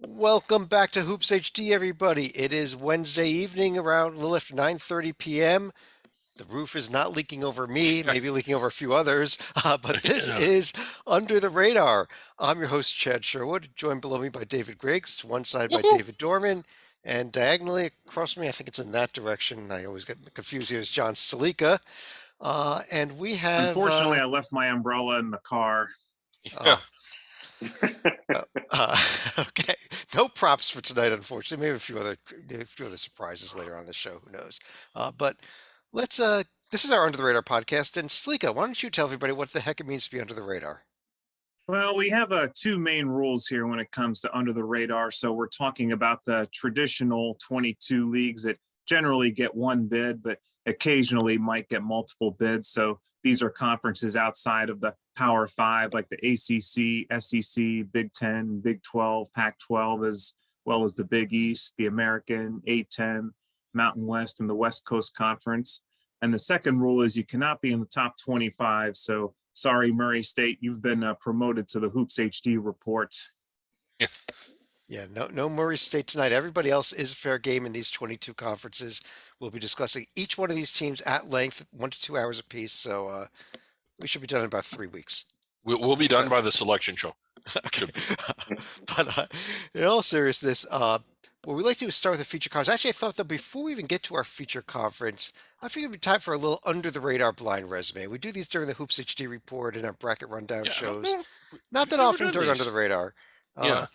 Welcome back to Hoops HD, everybody. It is Wednesday evening around a little after 9:30 p.m. The roof is not leaking over me, maybe leaking over a few others, but this Yeah. is Under the Radar. I'm your host, Chad Sherwood, joined below me by David Griggs, to one side by Woohoo. David Dorman, and diagonally across from me, I think it's in that direction. I always get confused here, is John Stalika. And we have, Unfortunately, I left my umbrella in the car. Yeah. uh, Uh, uh, okay, no props for tonight, unfortunately. Maybe a few other surprises later on in the show. Who knows? But let's. This is our Under the Radar podcast, and Slika, why don't you tell everybody what the heck it means to be under the radar? Well, we have two main rules here when it comes to under the radar. So we're talking about the traditional 22 leagues that generally get one bid, but occasionally might get multiple bids. So these are conferences outside of the Power Five, like the ACC, SEC, Big 10, Big 12, Pac 12, as well as the Big East, the American, A10, Mountain West, and the West Coast Conference. And the second rule is you cannot be in the top 25. So sorry, Murray State, you've been promoted to the Hoops HD report. Yeah, no Murray State tonight. Everybody else is fair game in these 22 conferences. We'll be discussing each one of these teams at length, 1 to 2 hours apiece. So we should be done in about 3 weeks. We'll be done by the selection show. Okay. But in all seriousness, what we'd like to do is start with the feature conference. Actually, I thought that before we even get to our feature conference, I figured it'd be time for a little under the radar blind resume. We do these during the Hoops HD report and our bracket rundown shows. Not that often during under the radar. Yeah.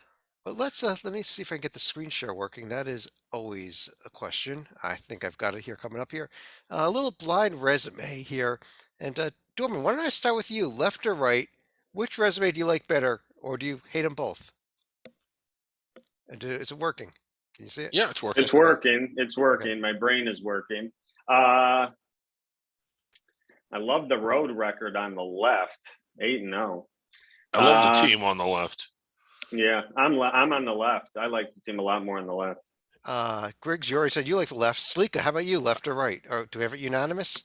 But let me see if I can get the screen share working. That is always a question. I think I've got it here coming up here. A little blind resume here. And Dorman, why don't I start with you? Left or right? Which resume do you like better, or do you hate them both? And is it working? Can you see it? Yeah, it's working. It's working. It's working. Okay. My brain is working. I love the road record on the left, 8-0. I love the team on the left. Yeah, I'm on the left. I like the team a lot more on the left. Griggs, you already said you like the left. Sleeka, how about you, left or right? Or do we have it unanimous?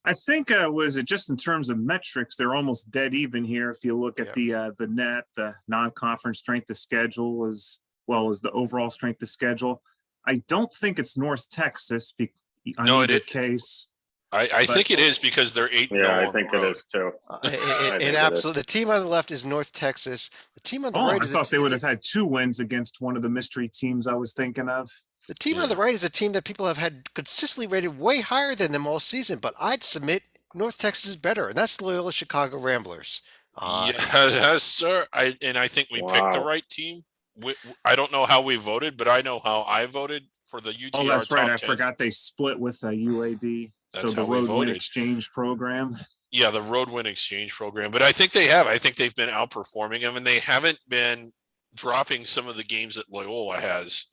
I think was it just in terms of metrics, they're almost dead even here. If you look at the net, the non-conference strength of schedule, as well as the overall strength of schedule. I don't think it's North Texas. On either case. I think it is because they're 8-0. Yeah, I think it is too. The team on the left is North Texas. The team on the right is. I thought they would have had 2 wins against one of the mystery teams I was thinking of. The team on the right is a team that people have had consistently rated way higher than them all season, but I'd submit North Texas is better, and that's the Loyola Chicago Ramblers. Yes, sir. I think we picked the right team. I don't know how we voted, but I know how I voted for the UTR. Oh, that's right. I 10. forgot they split with UAB. That's so the Road Win Exchange program. Yeah, the Road Win Exchange program. But I think they have. I think they've been outperforming them, and they haven't been dropping some of the games that Loyola has.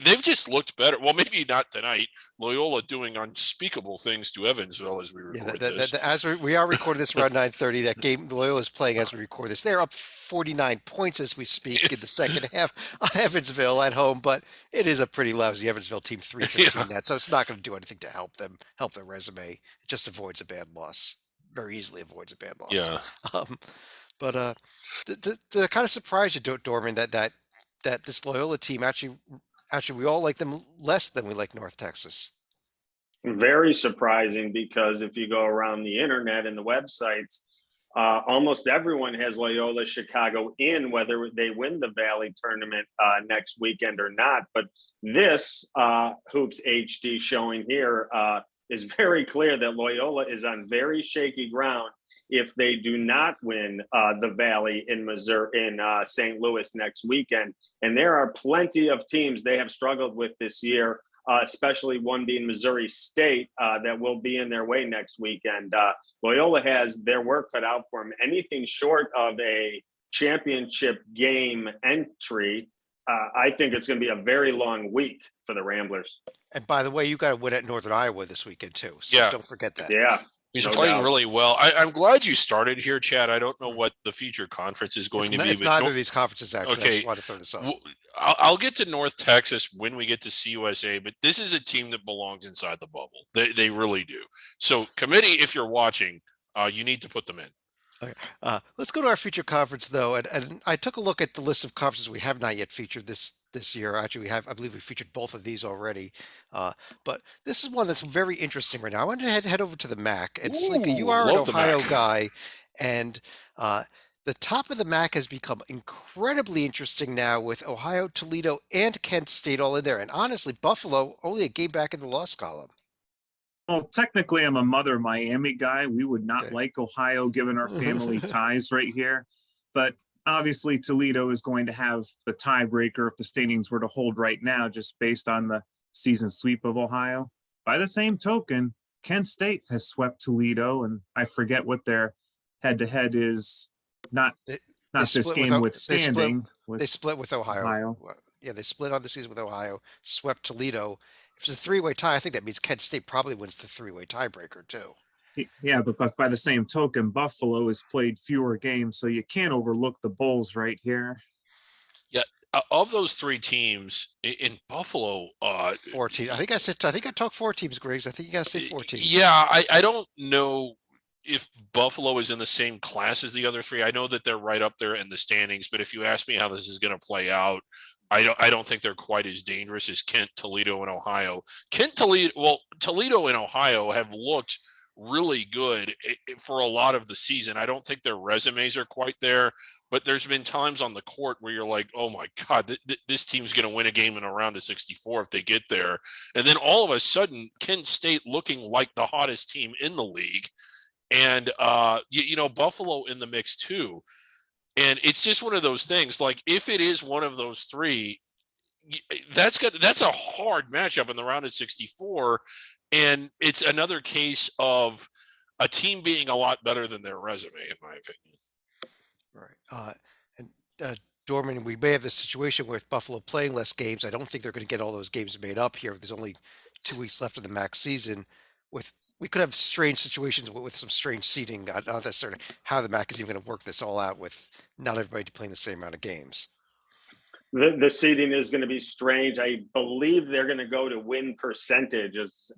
They've just looked better. Well, maybe not tonight. Loyola doing unspeakable things to Evansville as we record this. As we are recording this around 9:30, that game Loyola is playing as we record this. They're up 49 points as we speak in the second half. Evansville at home, but it is a pretty lousy Evansville team, 315 net, so it's not going to do anything to help their resume. It just avoids a bad loss. Very easily avoids a bad loss. Yeah. But the kind of surprise you, Dorman, that this Loyola team actually, we all like them less than we like North Texas. Very surprising, because if you go around the internet and the websites, almost everyone has Loyola Chicago in, whether they win the Valley tournament next weekend or not. But this Hoops HD showing here is very clear that Loyola is on very shaky ground if they do not win the Valley in Missouri, in St. Louis next weekend. And there are plenty of teams they have struggled with this year, especially one being Missouri State, that will be in their way next weekend. Loyola has their work cut out for them. Anything short of a championship game entry, I think it's going to be a very long week for the Ramblers. And by the way, you got to win at Northern Iowa this weekend too. So don't forget that. Yeah. He's playing really well. I'm glad you started here, Chad. I don't know what the feature conference is going to be. It's neither of these conferences, actually. Okay. I just wanted to throw this up. I'll get to North Texas when we get to CUSA, but this is a team that belongs inside the bubble. They really do. So, committee, if you're watching, you need to put them in. Okay. Let's go to our feature conference though, and I took a look at the list of conferences we have not yet featured this year. Actually, I believe we featured both of these already. Uh, but this is one that's very interesting right now. I want to head over to the MAC, and Salika, you Ooh, are an love the Mac. Ohio guy, and the top of the MAC has become incredibly interesting now with Ohio, Toledo, and Kent State all in there. And honestly, Buffalo only a game back in the loss column. Well, technically, I'm a Mother Miami guy. We would not Okay. like Ohio given our family ties right here. But obviously, Toledo is going to have the tiebreaker if the standings were to hold right now, just based on the season sweep of Ohio. By the same token, Kent State has swept Toledo, and I forget what their head to head is. Not They, they not this split with game they split withstanding with they split with Ohio. Ohio. Yeah, they split on the season with Ohio, swept Toledo. If it's a three-way tie, I think that means Kent State probably wins the three-way tiebreaker too. Yeah, but by the same token, Buffalo has played fewer games, so you can't overlook the Bulls right here. Yeah, of those three teams in Buffalo, 14. I think I talked four teams, Griggs. I think you gotta say four teams. yeah, I don't know if Buffalo is in the same class as the other three. I know that they're right up there in the standings, but if you ask me how this is going to play out, I don't think they're quite as dangerous as Kent, Toledo, and Ohio. Toledo and Ohio have looked really good for a lot of the season. I don't think their resumes are quite there, but there's been times on the court where you're like, oh my God, this team's going to win a game in a round of 64 if they get there. And then all of a sudden, Kent State looking like the hottest team in the league. And, Buffalo in the mix too. And it's just one of those things. Like, if it is one of those three, that's a hard matchup in the round of 64. And it's another case of a team being a lot better than their resume, in my opinion. Right. And Dorman, we may have this situation with Buffalo playing less games. I don't think they're going to get all those games made up here. There's only 2 weeks left of the max season. We could have strange situations with some strange seating. Not necessarily how the MAC is even going to work this all out with not everybody playing the same amount of games. The seating is going to be strange. I believe they're going to go to win percentages.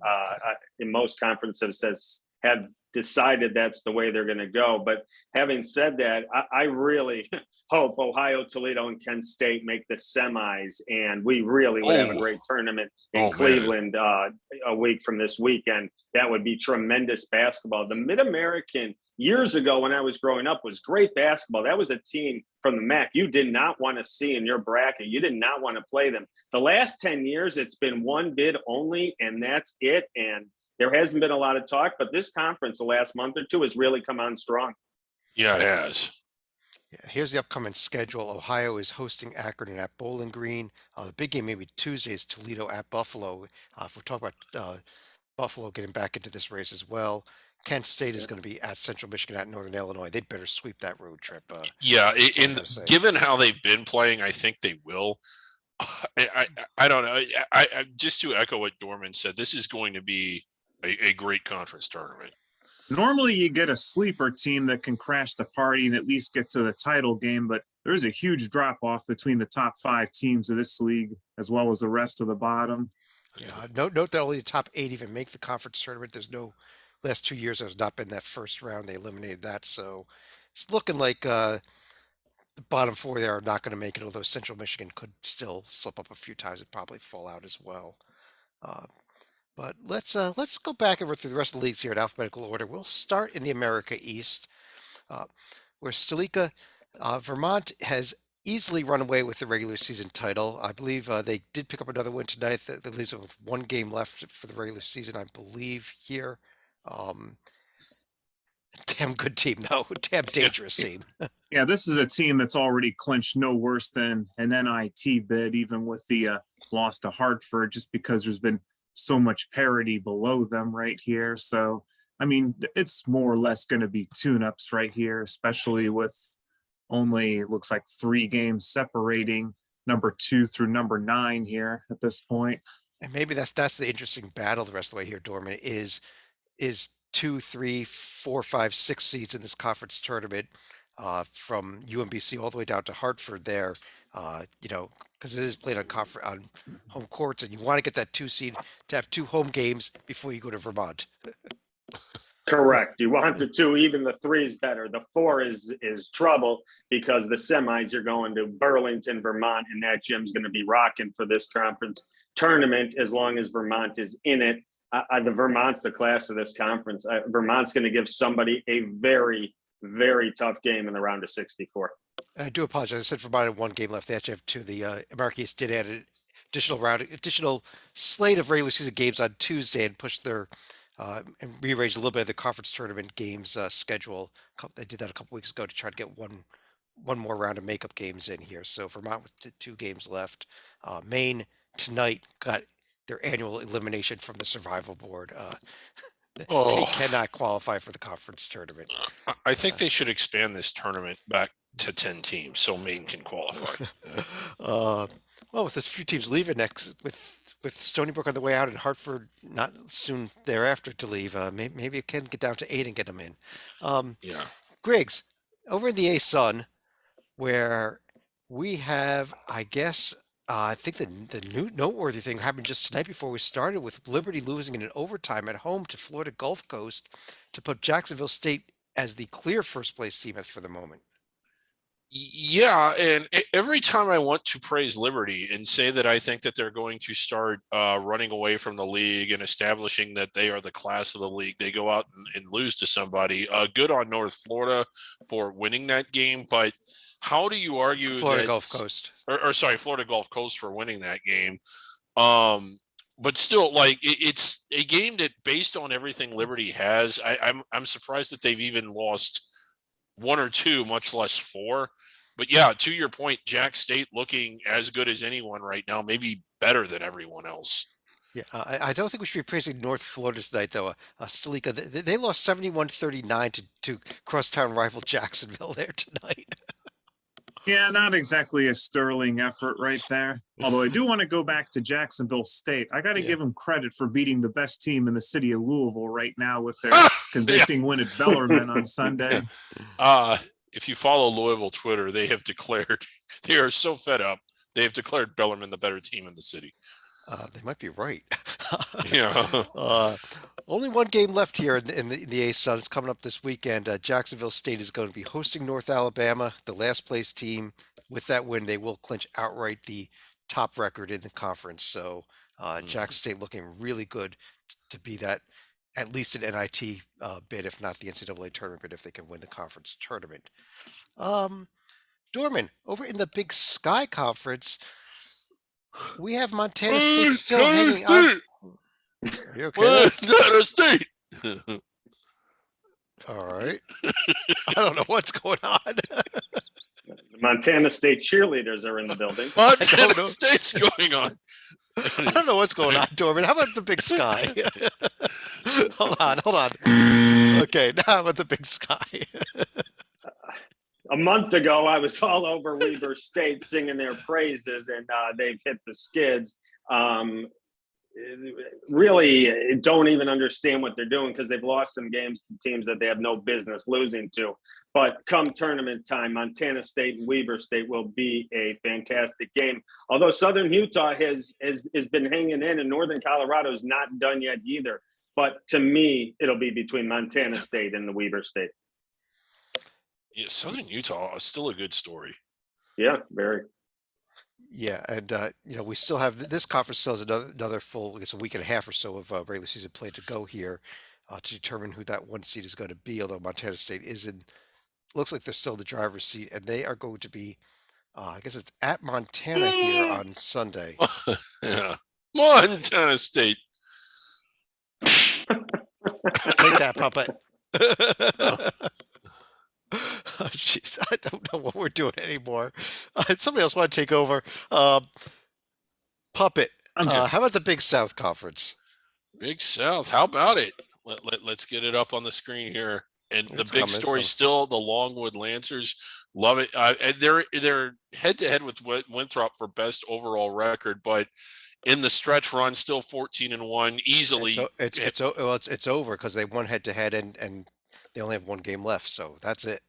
In most conferences have decided that's the way they're going to go. But having said that, I really hope Ohio, Toledo, and Kent State make the semis, and we really would have a great tournament in Cleveland a week from this weekend. That would be tremendous basketball. The Mid-American years ago when I was growing up was great basketball. That was a team from the MAC you did not want to see in your bracket. You did not want to play them. The last 10 years, it's been one bid only, and that's it. And there hasn't been a lot of talk, but this conference the last month or two has really come on strong. Yeah, it has. Yeah, here's the upcoming schedule. Ohio is hosting Akron at Bowling Green. The big game maybe Tuesday is Toledo at Buffalo. If we're talking about Buffalo getting back into this race as well. Kent State is going to be at Central Michigan at Northern Illinois. They better sweep that road trip. Yeah, given how they've been playing, I think they will. I don't know. I just to echo what Dorman said, this is going to be a great conference tournament. Normally, you get a sleeper team that can crash the party and at least get to the title game, but there's a huge drop off between the top 5 teams of this league as well as the rest of the bottom. Yeah, note that only the top 8 even make the conference tournament. There's no last 2 years. There's not been that first round. They eliminated that, so it's looking like the bottom 4 there are not going to make it. Although Central Michigan could still slip up a few times and probably fall out as well. But let's go back over through the rest of the leagues here in alphabetical order. We'll start in the America East, where Stalika, Vermont has easily run away with the regular season title. I believe they did pick up another win tonight that leaves them with 1 game left for the regular season, I believe, here. Damn good team, though. Damn dangerous team. Yeah, this is a team that's already clinched no worse than an NIT bid, even with the loss to Hartford, just because there's been so much parity below them right here. So, I mean, it's more or less going to be tune-ups right here, especially with only looks like 3 games separating number 2 through number 9 here at this point. And maybe that's the interesting battle the rest of the way here, Dorman, is 2, 3, 4, 5, 6 seeds in this conference tournament, from UMBC all the way down to Hartford there, because it is played on home courts, and you want to get that 2 seed to have 2 home games before you go to Vermont. Correct. You want the 2, even the 3 is better. The 4 is trouble because the semis you're going to Burlington, Vermont, and that gym's going to be rocking for this conference tournament as long as Vermont is in it. The Vermont's the class of this conference. Vermont's going to give somebody a very, very tough game in the round of 64. And I do apologize. I said Vermont had 1 game left. They actually have 2. The American East did add an additional slate of regular season games on Tuesday and pushed their and rearranged a little bit of the conference tournament games schedule. They did that a couple weeks ago to try to get one more round of makeup games in here. So Vermont with 2 games left. Maine tonight got their annual elimination from the survival board. They Oh, cannot qualify for the conference tournament. I think they should expand this tournament back to 10 teams so Maine can qualify. Well, with a few teams leaving next, with Stony Brook on the way out and Hartford not soon thereafter to leave, maybe it can get down to 8 and get them in. Yeah. Griggs, over in the A-Sun, where we have, I guess, I think the new noteworthy thing happened just tonight before we started with Liberty losing in an overtime at home to Florida Gulf Coast to put Jacksonville State as the clear first place team for the moment. Yeah, and every time I want to praise Liberty and say that I think that they're going to start running away from the league and establishing that they are the class of the league, they go out and lose to somebody. Good on North Florida for winning that game, but how do you argue Florida that, Gulf Coast, or sorry, Florida Gulf Coast for winning that game? But still, like it's a game that, based on everything Liberty has, I'm surprised that they've even lost 1 or 2, much less 4. But yeah, to your point, Jack State looking as good as anyone right now, maybe better than everyone else. Yeah, I don't think we should be praising North Florida tonight, though. Stalika, they lost 71-39 to crosstown rival Jacksonville there tonight. Yeah, not exactly a sterling effort right there. Although I do want to go back to Jacksonville State. I got to give them credit for beating the best team in the city of Louisville right now with their convincing win at Bellarmine on Sunday. If you follow Louisville Twitter, they have declared they are so fed up. They have declared Bellarmine the better team in the city. They might be right. Yeah. Only 1 game left here in the A-Sun. It's coming up this weekend. Jacksonville State is going to be hosting North Alabama, the last place team. With that win, they will clinch outright the top record in the conference. So Jack State looking really good to be that, at least an NIT bid, if not the NCAA tournament bid, if they can win the conference tournament. Dorman, over in the Big Sky Conference, we have Montana State still hanging on. Are you okay? Montana State. All right. I don't know what's going on. The Montana State cheerleaders are in the building. Montana State's going on. I don't know what's going on, Dorman. How about the Big Sky? Hold on. Okay, now how about the Big Sky? A month ago, I was all over Weber State singing their praises, and they've hit the skids. Really don't even understand what they're doing because they've lost some games to teams that they have no business losing to. But come tournament time, Montana State and Weber State will be a fantastic game. Although Southern Utah has been hanging in, and Northern Colorado is not done yet either. But to me, it'll be between Montana State and the Weber State. Yeah, Southern Utah is still a good story. Yeah, very. Yeah, and we still have this conference still has another full, I guess, a week and a half or so of regular season play to go here to determine who that 1 seed is going to be. Although Montana State looks like they're still in the driver's seat, and they are going to be, I guess it's at Montana here on Sunday. Yeah, Montana State. Take that, puppet. Oh, jeez, I don't know what we're doing anymore. Somebody else want to take over. Puppet, how about the Big South Conference? Big South, how about it? Let's get it up on the screen here. And the big story still, the Longwood Lancers. Love it. And they're head-to-head with Winthrop for best overall record, but in the stretch run, still 14-1, easily. It's over because they won head-to-head and they only have 1 game left, so that's it.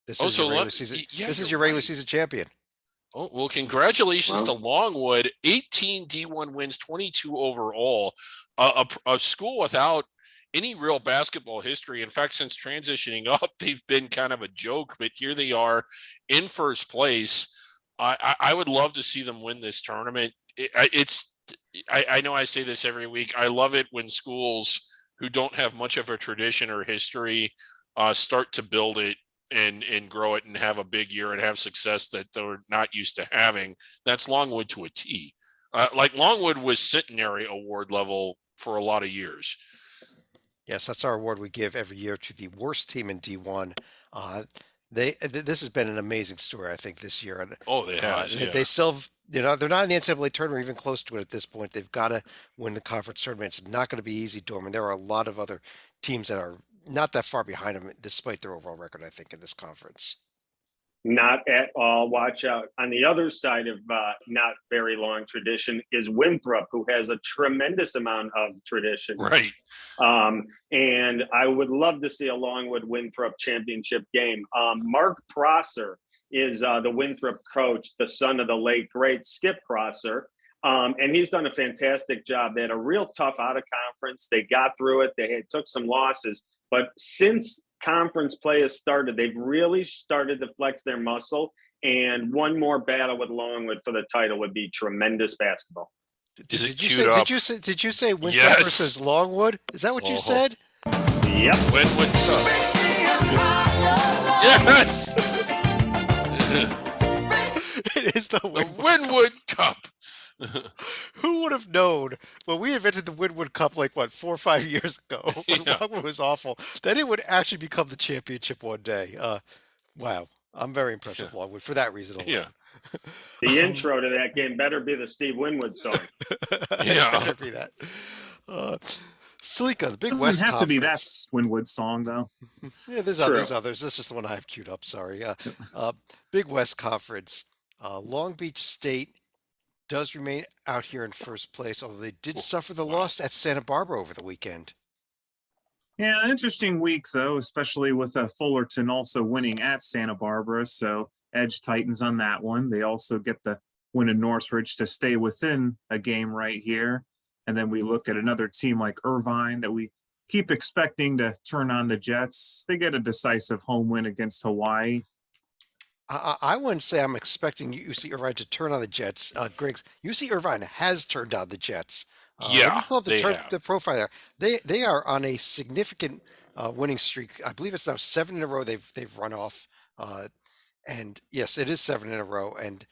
This is your regular season. Yeah, this is your regular season champion. Oh, well, congratulations to Longwood. 18 D1 wins, 22 overall. A school without any real basketball history. In fact, since transitioning up, they've been kind of a joke, but here they are in first place. I would love to see them win this tournament. I know I say this every week. I love it when schools who don't have much of a tradition or history start to build it and grow it and have a big year and have success that they're not used to having. That's Longwood to a T. Like Longwood was centenary award level for a lot of years. Yes, that's our award we give every year to the worst team in D1. Uh, this has been an amazing story, I think, this year. And Oh, they has, they yeah. still, they're not in the NCAA tournament, or even close to it at this point. They've got to win the conference tournament. It's not going to be easy, Dorman. There are a lot of other teams that are not that far behind them, despite their overall record, I think, in this conference. Not at all. Watch out. On the other side of not very long tradition is Winthrop, who has a tremendous amount of tradition. Right. And I would love to see a Longwood Winthrop championship game. Mark Prosser is the Winthrop coach, the son of the late great Skip Prosser. And he's done a fantastic job. They had a real tough out of conference. They got through it. They took some losses, but since conference play has started, they've really started to flex their muscle. And one more battle with Longwood for the title would be tremendous basketball. Did you say Winthrop Yes. versus Longwood? Is that what you said? Yep. Win-win Cup. Yes. It is the The Winwood Cup. Who would have known when we invented the Winwood Cup, like what, 4 or 5 years ago, when Yeah. Longwood was awful, that it would actually become the championship one day? Wow, I'm very impressed with Longwood for that reason alone. Yeah. The intro to that game better be the Steve Winwood song. It Yeah. better be that. Slika, the Big Doesn't West have to be that Conference. Winwood song though. Yeah, there's True. others. This is the one I have queued up. Sorry. Big West Conference. Long Beach State does remain out here in first place, although they did suffer the loss at Santa Barbara over the weekend. Yeah, interesting week though, especially with Fullerton also winning at Santa Barbara. So edge Titans on that one. They also get the win in Northridge to stay within a game right here. And then we look at another team like Irvine that we keep expecting to turn on the Jets. They get a decisive home win against Hawaii. I wouldn't say I'm expecting UC Irvine to turn on the Jets. Griggs, UC Irvine has turned on the Jets. Let me Yeah, pull up they have. the profile there. They are on a significant winning streak. I believe it's now 7 in a row they've run off. And yes, it is 7 in a row. And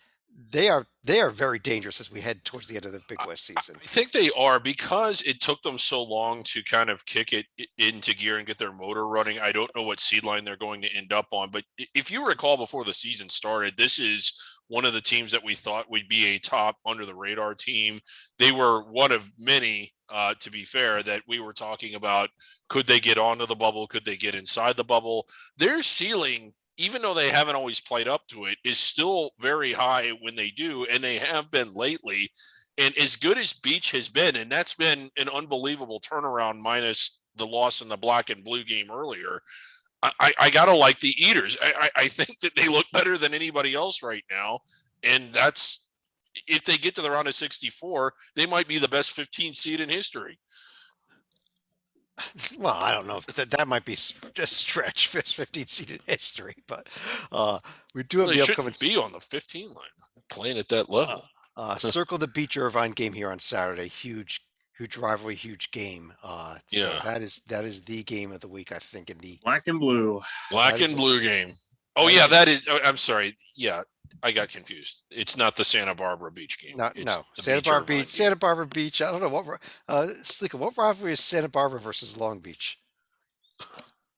they are very dangerous as we head towards the end of the Big West season. I think they are, because it took them so long to kind of kick it into gear and get their motor running. I don't know what seed line they're going to end up on, but if you recall before the season started, this is one of the teams that we thought would be a top under the radar team. They were one of many, to be fair, that we were talking about. Could they get onto the bubble? Could they get inside the bubble? Their ceiling, even though they haven't always played up to it, is still very high when they do, and they have been lately. And as good as Beach has been, and that's been an unbelievable turnaround minus the loss in the black and blue game earlier, I got to like the Eaters. I think that they look better than anybody else right now, and that's, if they get to the round of 64, they might be the best 15 seed in history. Well, I don't know if that might be just stretch for 15 seed in history, but we do have They the upcoming shouldn't be on the 15 line playing at that level. Circle the Beach Irvine game here on Saturday. Huge rivalry, huge game. So Yeah. that is the game of the week, I think, in the Black and blue. Black and blue game. Oh, yeah, that is. I'm sorry. Yeah, I got confused. It's not the Santa Barbara Beach game. No, It's the Santa Barbara Irvine Beach. Santa Barbara Beach. I don't know what. Slika, what rivalry is Santa Barbara versus Long Beach?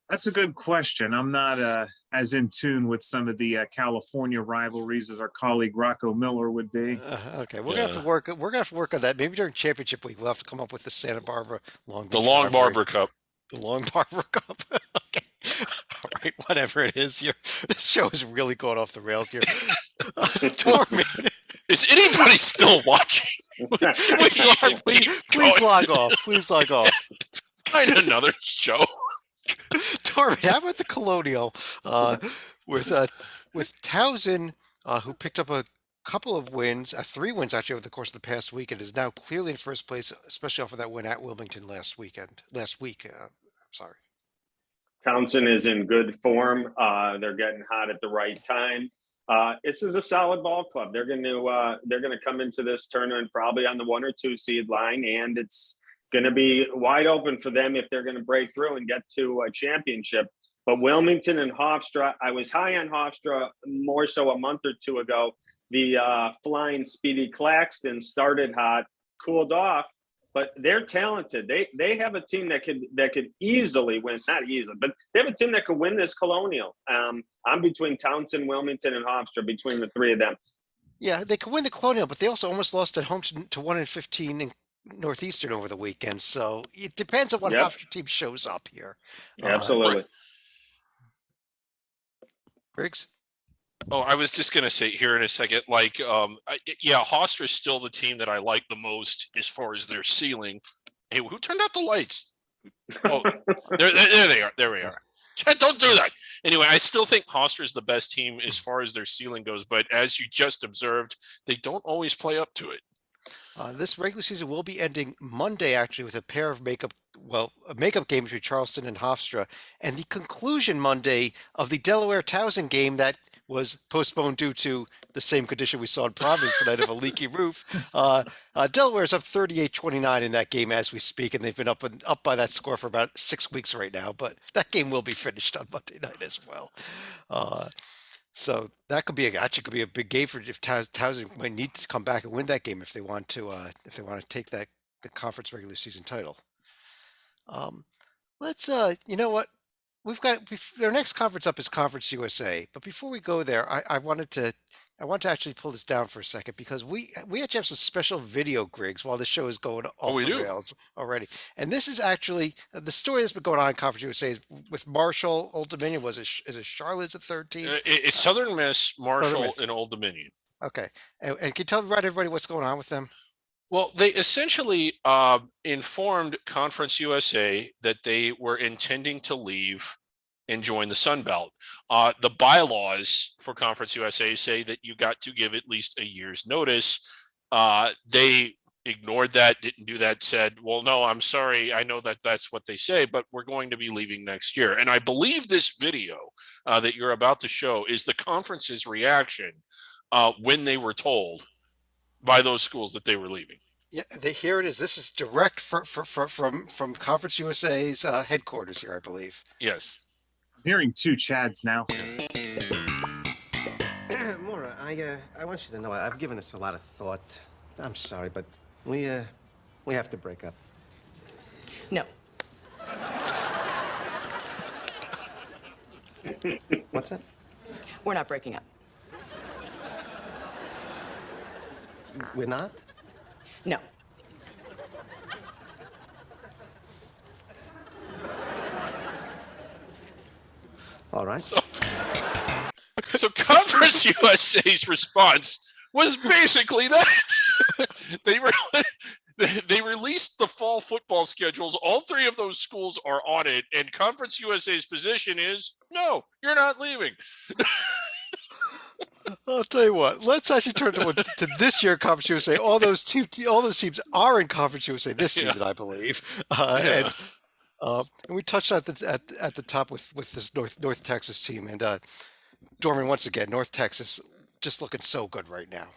That's a good question. I'm not as in tune with some of the California rivalries as our colleague Rocco Miller would be. Okay, we're gonna have to work. We're gonna have to work on that. Maybe during championship week, we'll have to come up with the Santa Barbara Long Beach. The Long rivalry. Barbara Cup. The Long Barbara Cup. Okay. All right, whatever it is. This show is really going off the rails here. Torment. Is anybody still watching? If you are, please log off. Please log off. Find another show. Torment, how about the Colonial with Towson, who picked up a couple of wins, 3 wins actually over the course of the past week, and is now clearly in first place, especially off of that win at Wilmington last week. I'm sorry. Townsend is in good form. They're getting hot at the right time. This is a solid ball club. They're going to come into this tournament probably on the 1 or 2 seed line, and it's going to be wide open for them if they're going to break through and get to a championship. But Wilmington and Hofstra, I was high on Hofstra more so a month or two ago. The flying Speedy Claxton started hot, cooled off, but they're talented. They have a team that could easily win, not easily, but they have a team that could win this Colonial. I'm between Townsend, Wilmington, and Hofstra, between the 3 of them. Yeah, they could win the Colonial, but they also almost lost at home to 1-15 in Northeastern over the weekend. So it depends on what Yep. Hofstra team shows up here. Absolutely. Briggs? Oh, I was just gonna say here in a second, like, yeah, Hofstra is still the team that I like the most as far as their ceiling. Hey, who turned out the lights? Oh, there they are. There we are. Don't do that. Anyway, I still think Hofstra is the best team as far as their ceiling goes, but as you just observed, they don't always play up to it. This regular season will be ending Monday, actually, with a makeup game between Charleston and Hofstra, and the conclusion Monday of the Delaware Towson game that was postponed due to the same condition we saw in Providence tonight of a leaky roof. Delaware's up 38-29 in that game as we speak, and they've been up by that score for about 6 weeks right now. But that game will be finished on Monday night as well. So that could be a big game for if Towson might need to come back and win that game if they want to take the conference regular season title. Let's you know what, our next conference up is Conference USA, but before we go there, I want to actually pull this down for a second because we actually have some special video, Griggs, while the show is going off we the do? rails already. And this is actually the story that's been going on in Conference USA is with Marshall, Old Dominion. Is it Charlotte's a third team? It's Southern Miss, Marshall, Miss. and Old Dominion. Okay, and can you tell everybody what's going on with them? Well, they essentially informed Conference USA that they were intending to leave and join the Sun Belt. The bylaws for Conference USA say that you got to give at least a year's notice. They ignored that, didn't do that, said, well, no, I'm sorry. I know that that's what they say, but we're going to be leaving next year. And I believe this video that you're about to show is the conference's reaction when they were told by those schools that they were leaving. Yeah, here it is. This is direct from Conference USA's headquarters here, I believe. Yes. I'm hearing 2 Chads now. Maura, I want you to know I've given this a lot of thought. I'm sorry, but we have to break up. No. What's that? We're not breaking up. We're not? No. All right. So Conference USA's response was basically that. They released the fall football schedules. All 3 of those schools are on it, and Conference USA's position is, no, you're not leaving. I'll tell you what. Let's actually turn to this year Conference USA. All those teams are in Conference USA this season, I believe. And we touched on it at the top with this North Texas team. And Dorman, once again, North Texas just looking so good right now.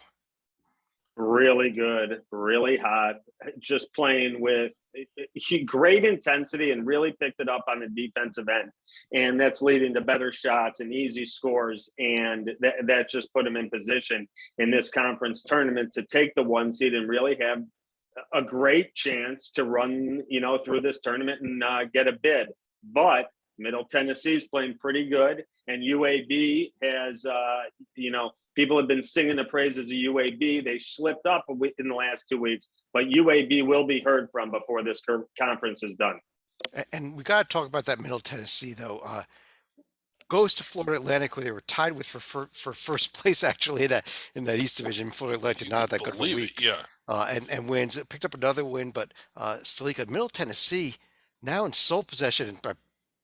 Really good, really hot, just playing with great intensity and really picked it up on the defensive end. And that's leading to better shots and easy scores. And that just put them in position in this conference tournament to take the 1 seed and really have a great chance to run, through this tournament and get a bid. But Middle Tennessee's playing pretty good. And UAB has, people have been singing the praises of UAB. They slipped up in the last 2 weeks, but UAB will be heard from before this conference is done. And we got to talk about that Middle Tennessee, though. Goes to Florida Atlantic, where they were tied with for first place, actually, in that East Division. Florida Atlantic not that good of a week. Yeah. And wins. Picked up another win, but still good. Middle Tennessee now in sole possession and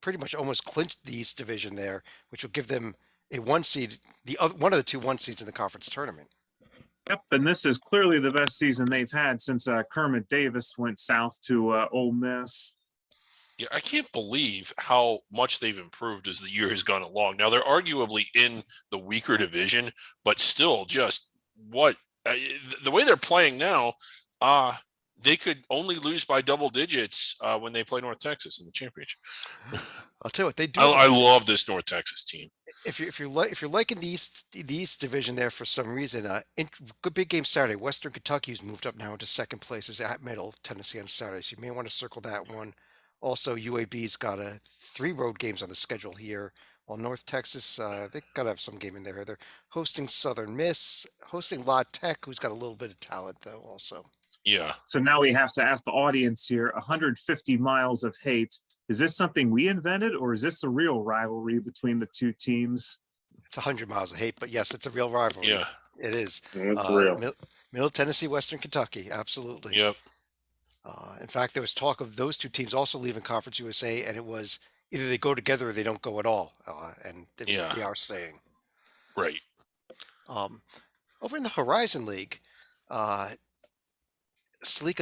pretty much almost clinched the East Division there, which will give them a 1 seed, one of the 2 1 seeds in the conference tournament. Yep, and this is clearly the best season they've had since Kermit Davis went south to Ole Miss. Yeah, I can't believe how much they've improved as the year has gone along. Now they're arguably in the weaker division, but still, just what the way they're playing now, they could only lose by double digits when they play North Texas in the championship. I'll tell you what they do. I love this North Texas team. If you're liking the East division there for some reason, good big game Saturday. Western Kentucky's moved up now into second place is at Middle Tennessee on Saturday, so you may want to circle that one. Also, UAB's got 3 road games on the schedule here. While North Texas, they gotta have some game in there. They're hosting Southern Miss, hosting La Tech, who's got a little bit of talent though. Also, Yeah. So now we have to ask the audience here, 150 miles of hate. Is this something we invented, or is this a real rivalry between the two teams? it's 100 miles of hate, but yes, it's a real rivalry. Yeah. It is. It's real. Middle Tennessee, Western Kentucky, absolutely. Yep. In fact, there was talk of those two teams also leaving Conference USA, and it was either they go together or they don't go at all, and they are staying. Right. Over in the Horizon League, Salika,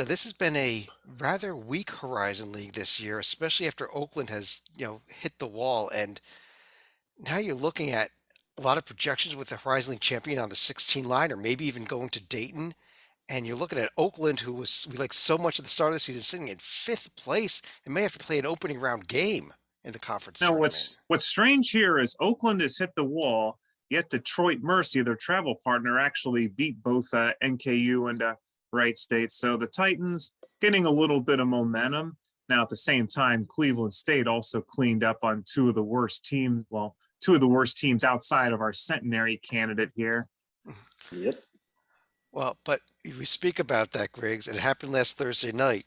this has been a rather weak Horizon League this year, especially after Oakland has hit the wall, and now you're looking at a lot of projections with the Horizon League champion on the 16 line, or maybe even going to Dayton. And you're looking at Oakland, who we like so much at the start of the season, sitting in 5th place and may have to play an opening round game in the conference Now, tournament. what's strange here is Oakland has hit the wall, yet Detroit Mercy, their travel partner, actually beat both NKU and Wright State. So the Titans getting a little bit of momentum. Now, at the same time, Cleveland State also cleaned up on two of the worst teams outside of our centenary candidate here. Yep. Well, but we speak about that, Griggs. It happened last Thursday night.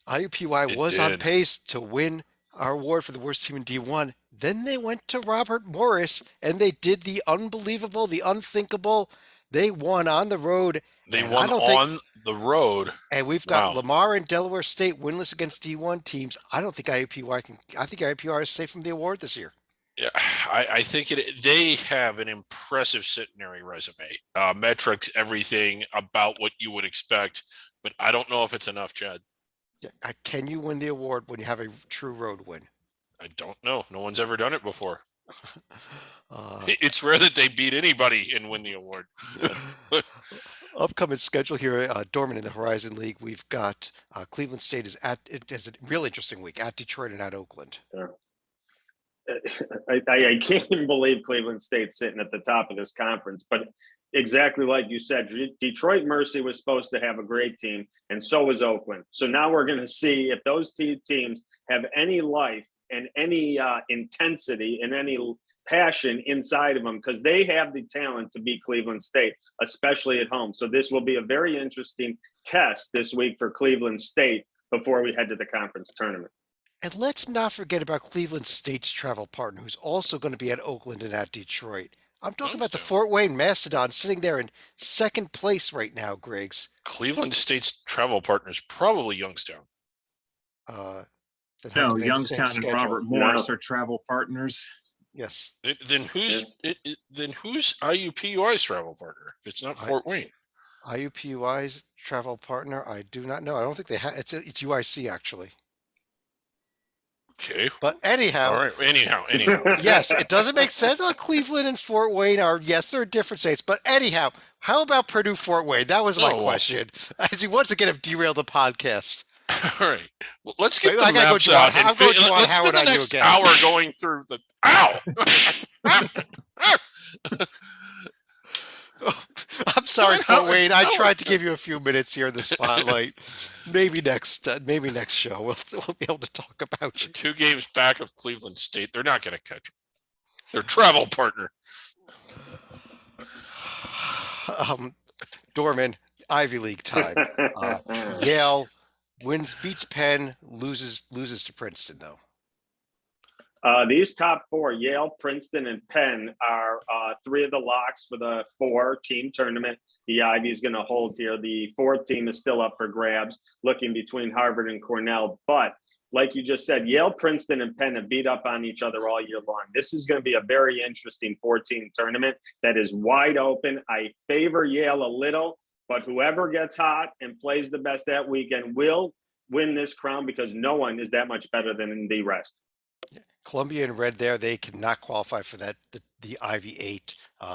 IUPUI It was on did. pace to win our award for the worst team in D1. Then they went to Robert Morris and they did the unbelievable, the unthinkable. They won on the road. They and won on the road. And we've got Wow. Lamar and Delaware State winless against D1 teams. I don't think IUPUI can. I think IUPUI is safe from the award this year. Yeah, I think they have an impressive centenary resume. Metrics, everything about what you would expect, but I don't know if it's enough, Chad. Yeah, can you win the award when you have a true road win? I don't know. No one's ever done it before. Uh, It's rare that they beat anybody and win the award. Upcoming schedule here, Dorman in the Horizon League. We've got Cleveland State it has a real interesting week at Detroit and at Oakland. I can't even believe Cleveland State's sitting at the top of this conference, but exactly like you said, Detroit Mercy was supposed to have a great team, and so was Oakland. So now we're going to see if those two teams have any life and any intensity and any passion inside of them, because they have the talent to beat Cleveland State, especially at home. So this will be a very interesting test this week for Cleveland State before we head to the conference tournament. And let's not forget about Cleveland State's travel partner, who's also going to be at Oakland and at Detroit. I'm talking about the Youngstown. Fort Wayne Mastodon sitting there in 2nd place right now, Griggs. Cleveland State's travel partner is probably Youngstown. That No, they have the same Youngstown and schedule. Robert Morris are travel partners. Yes. Then who's IUPUI's travel partner? If it's not Fort Wayne. IUPUI's travel partner, I do not know. I don't think they have. It's UIC actually. Okay. But anyhow, All right. Anyhow. yes, it doesn't make sense. Cleveland and Fort Wayne they're different states. But anyhow, how about Purdue Fort Wayne? That was my question. As you once again have derailed the podcast. All right. Well, let's get I the gotta go maps to out. I'm going to on Let's Howard spend the IU next again. hour going through the. Ow! I'm sorry, Fort Wayne. I Howard. tried to give you a few minutes here in the spotlight. Maybe next show we'll be able to talk about you. 2 games back of Cleveland State. They're not going to catch them. Their travel partner. Dorman, Ivy League time. Yale beats Penn, loses to Princeton though. These top 4, Yale, Princeton, and Penn, are 3 of the locks for the 4-team tournament. The Ivy is going to hold here. The 4th team is still up for grabs, looking between Harvard and Cornell. But like you just said, Yale, Princeton, and Penn have beat up on each other all year long. This is going to be a very interesting 14 tournament that is wide open. I favor Yale a little, but whoever gets hot and plays the best that weekend will win this crown because no one is that much better than the rest. Columbia in red there, they cannot qualify for the Ivy 8.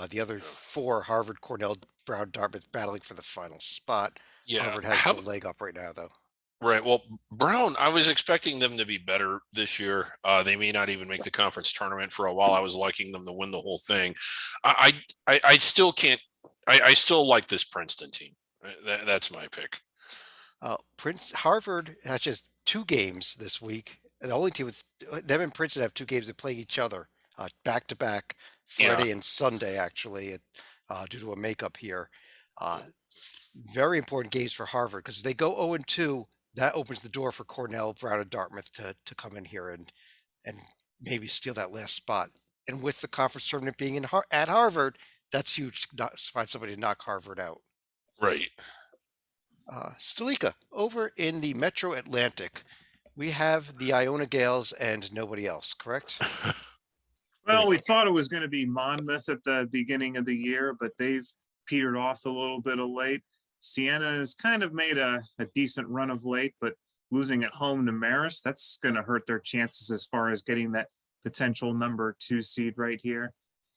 The other four, Harvard, Cornell, Brown, Dartmouth, battling for the final spot. Yeah. Harvard has the leg up right now, though. Right. Well, Brown, I was expecting them to be better this year. They may not even make the conference tournament for a while. I was liking them to win the whole thing. I still can't. I still like this Princeton team. That's my pick. Harvard has just 2 games this week. The only team with them and Princeton have 2 games that play each other back to back, Friday and Sunday, actually, due to a makeup here. Very important games for Harvard because if they go 0-2, that opens the door for Cornell, Brown, and Dartmouth to come in here and maybe steal that last spot. And with the conference tournament being at Harvard, that's huge to find somebody to knock Harvard out. Right. Stalika, over in the Metro Atlantic, we have the Iona Gales and nobody else, correct? Well, we thought it was going to be Monmouth at the beginning of the year, but they've petered off a little bit of late. Siena has kind of made a decent run of late, but losing at home to Marist, that's going to hurt their chances as far as getting that potential number 2 seed right here.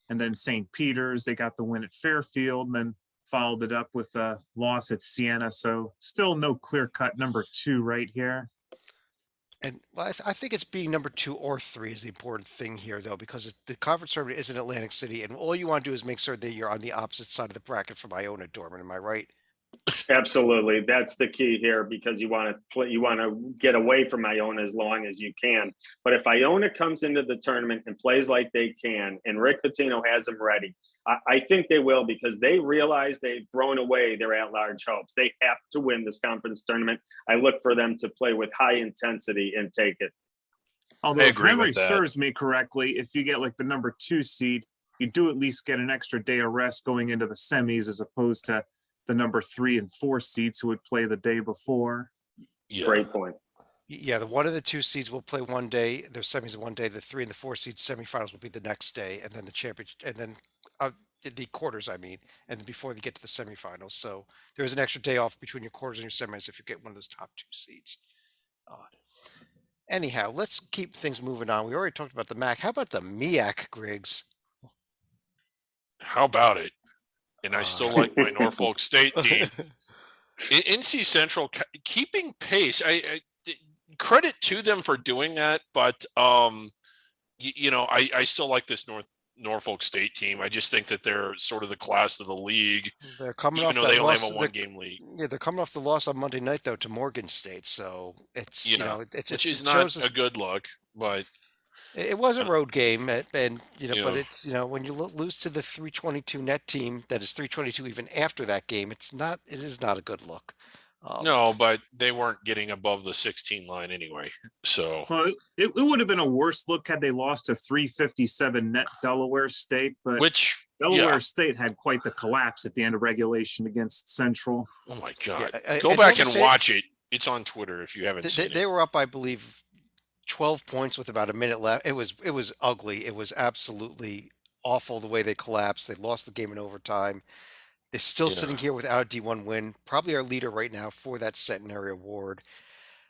And then St. Peter's, they got the win at Fairfield and then followed it up with a loss at Siena. So still no clear-cut number 2 right here. And I think it's being number 2 or 3 is the important thing here, though, because the conference tournament is in Atlantic City, and all you want to do is make sure that you're on the opposite side of the bracket from Iona, Dorman. Am I right? Absolutely. That's the key here because you want to get away from Iona as long as you can. But if Iona comes into the tournament and plays like they can, and Rick Pitino has them ready, I think they will because they realize they've thrown away their at-large hopes. They have to win this conference tournament. I look for them to play with high intensity and take it. Although if memory serves me correctly, if you get like the number 2 seed, you do at least get an extra day of rest going into the semis as opposed to the number 3 and 4 seeds who would play the day before. Yeah. Great point. Yeah, the 1 and the 2 seeds will play one day. Their semis one day. The 3 and the 4 seeds semifinals will be the next day, and then the championship, and then the quarters. I mean, and then before they get to the semifinals. So there's an extra day off between your quarters and your semis if you get one of those top 2 seeds. Anyhow, let's keep things moving on. We already talked about the MAC. How about the MEAC, Griggs? How about it? And I still like my Norfolk State team. NC Central keeping pace. I credit to them for doing that, but I still like this Norfolk State team. I just think that they're sort of the class of the league. They're coming even off though that they only loss, have a 1-game lead. Yeah, they're coming off the loss on Monday night though to Morgan State, so it's which is not a good look, but it was a road game, but it's when you lose to the 322 net team that is 322 even after that game, it is not a good look. No, but they weren't getting above the 16 line anyway. So it would have been a worse look had they lost to 357 net Delaware State, but Delaware State had quite the collapse at the end of regulation against Central. Oh my God! Go back and watch it. It's on Twitter if you haven't seen it. They were up, I believe, 12 points with about a minute left. It was ugly. It was absolutely awful the way they collapsed. They lost the game in overtime. They're still sitting here without a D1 win. Probably our leader right now for that Centenary Award.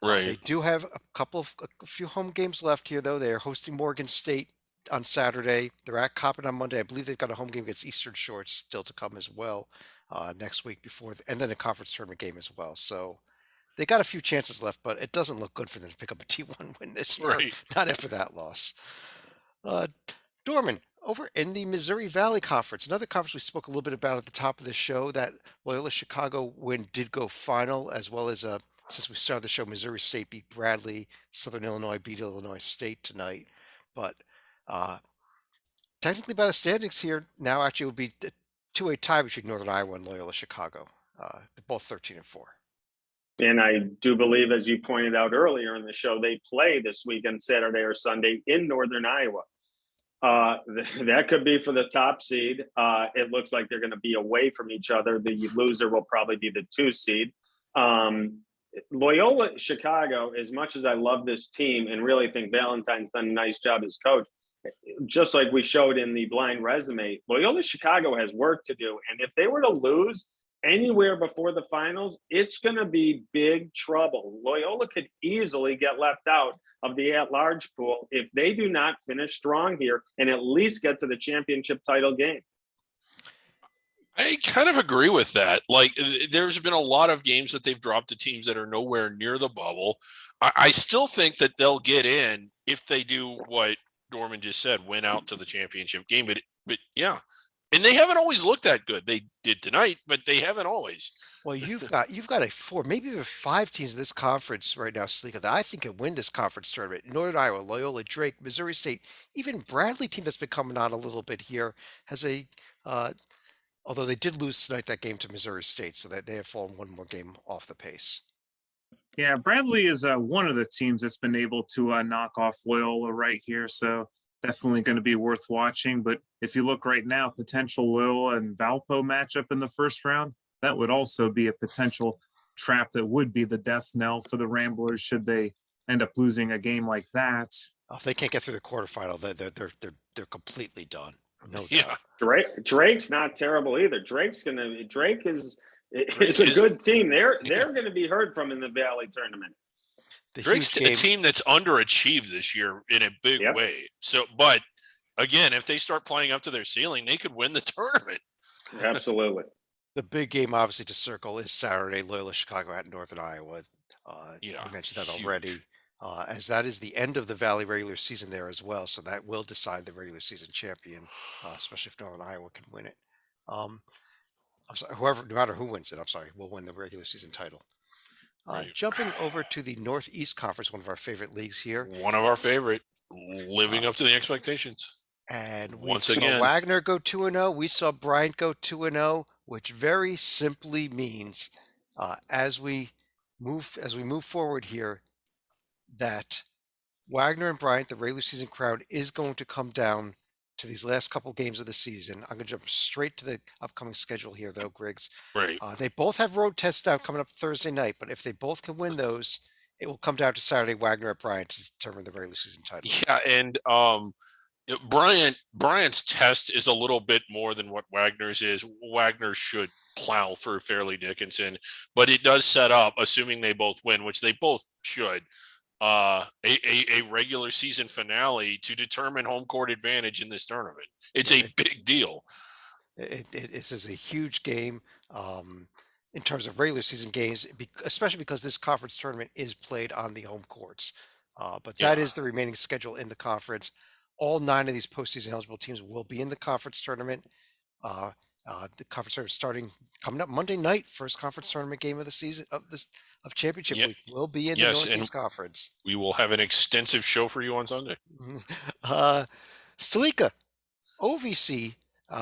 Right. They do have a few home games left here, though. They are hosting Morgan State on Saturday. They're at Coppin on Monday. I believe they've got a home game against Eastern Shore still to come as well next week and then a conference tournament game as well. So they got a few chances left, but it doesn't look good for them to pick up a T1 win this year. Right. Not after that loss. Dorman, over in the Missouri Valley Conference, another conference we spoke a little bit about at the top of the show, that Loyola Chicago win did go final, as well as since we started the show, Missouri State beat Bradley, Southern Illinois beat Illinois State tonight. But technically by the standings here, now actually it would be a tie between Northern Iowa and Loyola Chicago. They're both 13-4. And I do believe, as you pointed out earlier in the show, they play this weekend, Saturday or Sunday, in Northern Iowa. That could be for the top seed. It looks like they're going to be away from each other. The loser will probably be the 2 seed. Loyola Chicago, as much as I love this team and really think Valentine's done a nice job as coach, just like we showed in the blind resume, Loyola Chicago has work to do. And if they were to lose anywhere before the finals, it's going to be big trouble. Loyola could easily get left out of the at-large pool if they do not finish strong here and at least get to the championship title game. I kind of agree with that. Like, there's been a lot of games that they've dropped to teams that are nowhere near the bubble. I still think that they'll get in if they do what Dorman just said, win out to the championship game. But yeah, and they haven't always looked that good. They did tonight, but they haven't always. Well, you've got a 4, maybe even 5 teams in this conference right now, Salika, that I think can win this conference tournament. Northern Iowa, Loyola, Drake, Missouri State, even Bradley team that's been coming on a little bit here has a although they did lose tonight that game to Missouri State, so that they have fallen one more game off the pace. Yeah, Bradley is one of the teams that's been able to knock off Loyola right here. So definitely going to be worth watching. But if you look right now, potential Loyola and Valpo matchup in the first round, that would also be a potential trap that would be the death knell for the Ramblers should they end up losing a game like that. If they can't get through the quarterfinal, they're completely done. No Yeah. doubt. Drake's not terrible either. Drake is a good team. They're going to be heard from in the Valley tournament. Drake's a team that's underachieved this year in a big way. So, but again, if they start playing up to their ceiling, they could win the tournament. Absolutely. The big game, obviously, to circle is Saturday, Loyola Chicago at Northern Iowa. Yeah, we mentioned that huge. already, as that is the end of the Valley regular season there as well. So that will decide the regular season champion, especially if Northern Iowa can win it. I'm sorry, no matter who wins it, will win the regular season title. Right. Jumping over to the Northeast Conference, one of our favorite leagues here. One of our favorite, living up to the expectations. And we Once saw again, Wagner go 2-0. We saw Bryant go 2-0, which very simply means as we move forward here, that Wagner and Bryant, the regular season crowd, is going to come down to these last couple games of the season. I'm going to jump straight to the upcoming schedule here, though, Griggs. right. They both have road tests out coming up Thursday night, but if they both can win those, it will come down to Saturday, Wagner at Bryant to determine the regular season title. Yeah, and Bryant's test is a little bit more than what Wagner's is. Wagner should plow through Fairleigh Dickinson, but it does set up, assuming they both win, which they both should, a regular season finale to determine home court advantage in this tournament. It's a big deal. This is a huge game in terms of regular season games, especially because this conference tournament is played on the home courts. But that is the remaining schedule in the conference. All 9 of these postseason eligible teams will be in the conference tournament. The conference tournament coming up Monday night. First conference tournament game of the season of championship week will be in the Northeast Conference. We will have an extensive show for you on Sunday. Stalika, OVC,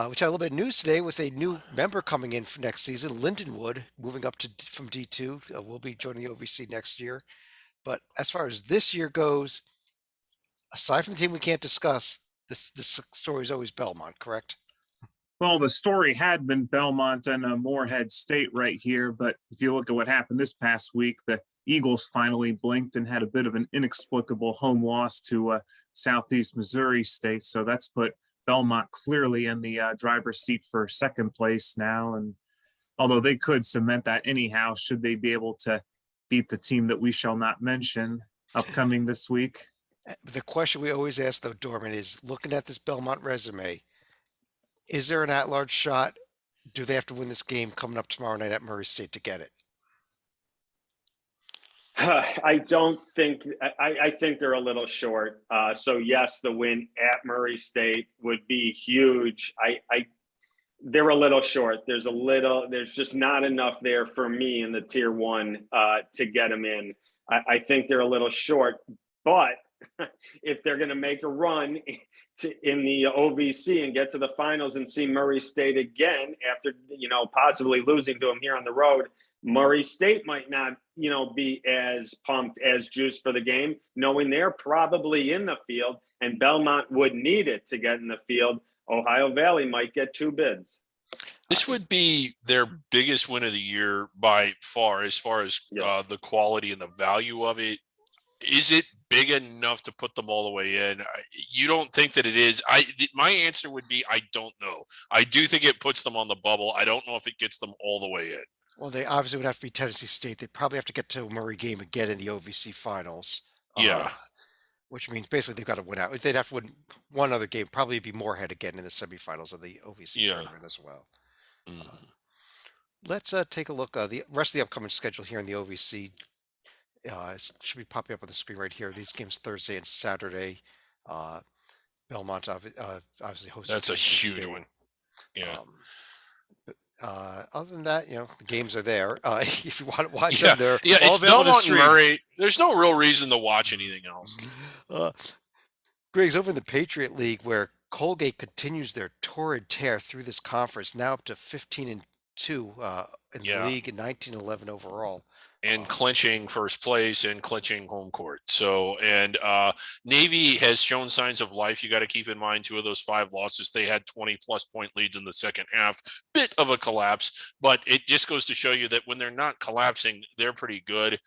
which had a little bit of news today with a new member coming in for next season. Lindenwood moving up from D2 will be joining the OVC next year. But as far as this year goes, aside from the team we can't discuss, this story is always Belmont, correct? Well, the story had been Belmont and Moorhead State right here, but if you look at what happened this past week, the Eagles finally blinked and had a bit of an inexplicable home loss to Southeast Missouri State. So that's put Belmont clearly in the driver's seat for second place now. And although they could cement that anyhow, should they be able to beat the team that we shall not mention upcoming this week. The question we always ask, though, Dorman, is looking at this Belmont resume, is there an at-large shot? Do they have to win this game coming up tomorrow night at Murray State to get it? I think they're a little short. So yes, the win at Murray State would be huge. They're a little short. There's just not enough there for me in the tier 1 to get them in. I think they're a little short, but if they're going to make a run in the OVC and get to the finals and see Murray State again after, possibly losing to them here on the road, Murray State might not, be as pumped as juiced for the game, knowing they're probably in the field and Belmont would need it to get in the field. Ohio Valley might get 2 bids. This would be their biggest win of the year by far, as far as Yes. the quality and the value of it. Is it big enough to put them all the way in? You don't think that it is? My answer would be I don't know. I do think it puts them on the bubble. I don't know if it gets them all the way in. Well, they obviously would have to be Tennessee State. They probably have to get to a Murray game again in the OVC finals. Yeah, Which means basically they've got to win out. They'd have to win one other game, probably be Moorhead again in the semifinals of the OVC yeah. tournament as well. Mhm. Let's take a look. The rest of the upcoming schedule here in the OVC should be popping up on the screen right here. These games Thursday and Saturday. Uh, Belmont obviously hosting That's a Tennessee huge State. one. Yeah. Other than that, the games are there. If you want to watch Yeah, them, they're yeah, all it's available to Belmont and stream. Murray. There's no real reason to watch anything else. Uh, Griggs, over in the Patriot League, where Colgate continues their torrid tear through this conference, now up to 15-2 in the Yeah. league and 19-11 overall. And clinching first place and clinching home court. So, and Navy has shown signs of life. You got to keep in mind 2 of those 5 losses, they had 20+ point leads in the second half. Bit of a collapse, but it just goes to show you that when they're not collapsing, they're pretty good.